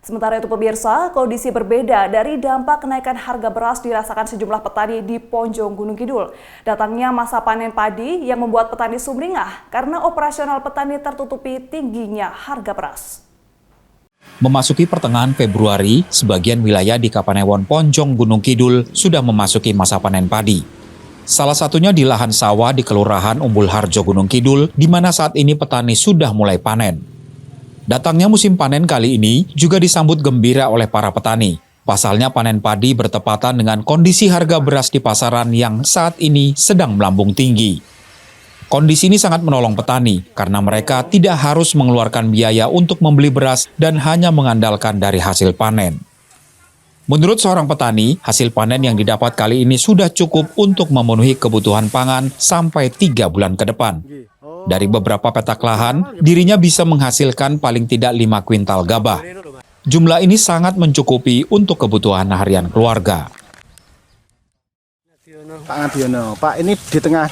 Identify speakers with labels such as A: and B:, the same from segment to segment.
A: Sementara itu pemirsa, kondisi berbeda dari dampak kenaikan harga beras dirasakan sejumlah petani di Ponjong Gunung Kidul. Datangnya masa panen padi yang membuat petani sumringah karena operasional petani tertutupi tingginya harga beras.
B: Memasuki pertengahan Februari, sebagian wilayah di Kapanewon Ponjong Gunung Kidul sudah memasuki masa panen padi. Salah satunya di lahan sawah di Kelurahan Umbul Harjo Gunung Kidul, di mana saat ini petani sudah mulai panen. Datangnya musim panen kali ini juga disambut gembira oleh para petani. Pasalnya panen padi bertepatan dengan kondisi harga beras di pasaran yang saat ini sedang melambung tinggi. Kondisi ini sangat menolong petani karena mereka tidak harus mengeluarkan biaya untuk membeli beras dan hanya mengandalkan dari hasil panen. Menurut seorang petani, hasil panen yang didapat kali ini sudah cukup untuk memenuhi kebutuhan pangan sampai 3 bulan ke depan. Dari beberapa petak lahan, dirinya bisa menghasilkan paling tidak 5 kuintal gabah. Jumlah ini sangat mencukupi untuk kebutuhan harian keluarga.
C: Pak Ngadiono, Pak, ini di tengah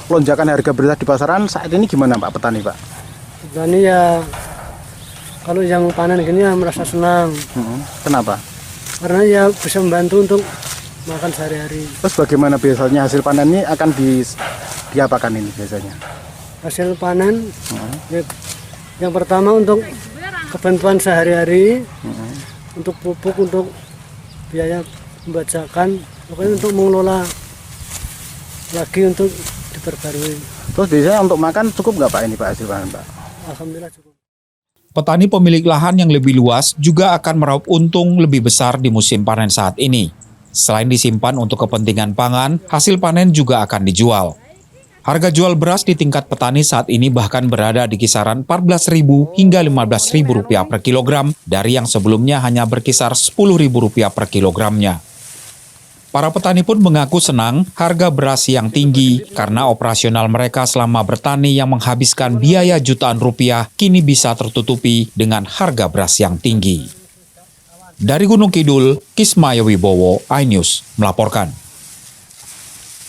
C: lonjakan harga beras di pasaran saat ini gimana Pak petani, Pak?
D: Petani ya, kalau yang panen gini ya merasa senang.
C: Kenapa?
D: Karena ya bisa membantu untuk makan sehari-hari.
C: Terus bagaimana biasanya hasil panen ini akan diapakan ini biasanya?
D: Hasil panen, ya, yang pertama untuk kebutuhan sehari-hari, untuk pupuk, untuk biaya pembajakan, pokoknya untuk mengelola lagi untuk diperbarui.
C: Terus biasanya untuk makan cukup nggak Pak ini Pak hasil panen Pak?
D: Alhamdulillah cukup.
B: Petani pemilik lahan yang lebih luas juga akan meraup untung lebih besar di musim panen saat ini. Selain disimpan untuk kepentingan pangan, hasil panen juga akan dijual. Harga jual beras di tingkat petani saat ini bahkan berada di kisaran Rp14.000 hingga Rp15.000 per kilogram dari yang sebelumnya hanya berkisar Rp10.000 per kilogramnya. Para petani pun mengaku senang harga beras yang tinggi karena operasional mereka selama bertani yang menghabiskan biaya jutaan rupiah kini bisa tertutupi dengan harga beras yang tinggi. Dari Gunung Kidul, Kismaya Wibowo, iNews melaporkan.